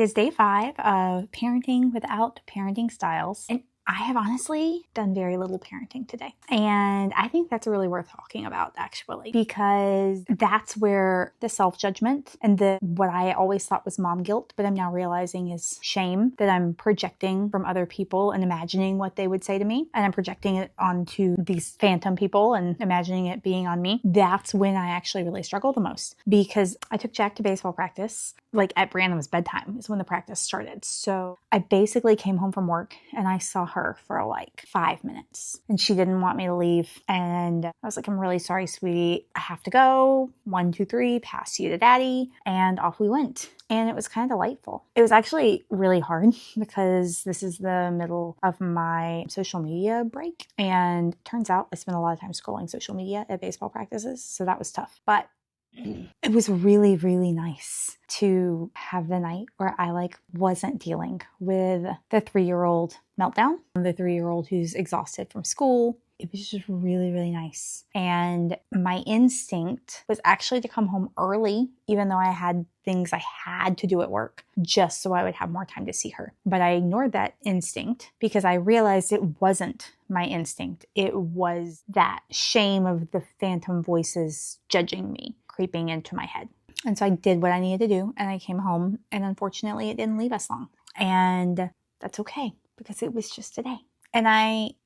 It is day 5 of Parenting Without Parenting Styles. And I have honestly done very little parenting today. And I think that's really worth talking about, actually, because that's where the self-judgment and the what I always thought was mom guilt, but I'm now realizing is shame that I'm projecting from other people and imagining what they would say to me. And I'm projecting it onto these phantom people and imagining it being on me. That's when I actually really struggle the most, because I took Jack to baseball practice, like at Brandon's bedtime is when the practice started. So I basically came home from work and I saw her for like 5 minutes and she didn't want me to leave. And I was like, I'm really sorry, sweetie. I have to go. 1, 2, 3, pass you to daddy. And off we went. And it was kind of delightful. It was actually really hard because this is the middle of my social media break. And it turns out I spent a lot of time scrolling social media at baseball practices. So that was tough. But it was really, really nice to have the night where I wasn't dealing with the 3-year-old meltdown, the 3-year-old who's exhausted from school. It was just really, really nice. And my instinct was actually to come home early, even though I had things I had to do at work, just so I would have more time to see her. But I ignored that instinct because I realized it wasn't my instinct. It was that shame of the phantom voices judging me creeping into my head. And so I did what I needed to do and I came home, and unfortunately it didn't leave us long. And that's okay because it was just a day. And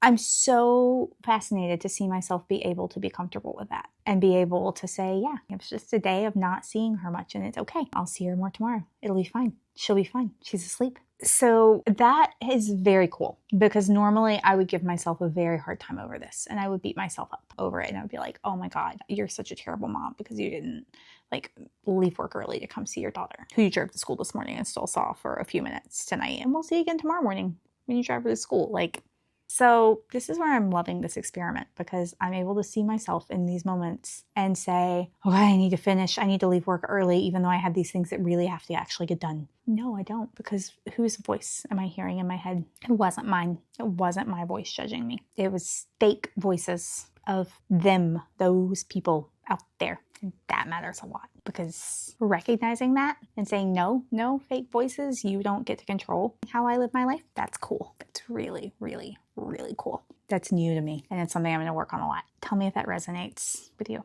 I'm so fascinated to see myself be able to be comfortable with that and be able to say, yeah, it was just a day of not seeing her much and it's okay. I'll see her more tomorrow. It'll be fine. She'll be fine. She's asleep. So that is very cool because normally I would give myself a very hard time over this and I would beat myself up over it. And I would be like, oh my God, you're such a terrible mom because you didn't leave work early to come see your daughter who you drove to school this morning and still saw for a few minutes tonight. And we'll see you again tomorrow morning when you drive her to school. So this is where I'm loving this experiment because I'm able to see myself in these moments and say, okay, I need to finish. I need to leave work early, even though I have these things that really have to actually get done. No, I don't, because whose voice am I hearing in my head? It wasn't mine. It wasn't my voice judging me. It was fake voices of them, those people out there. And that matters a lot because recognizing that and saying, no fake voices, you don't get to control how I live my life. That's cool. That's really, really, really cool. That's new to me. And it's something I'm going to work on a lot. Tell me if that resonates with you.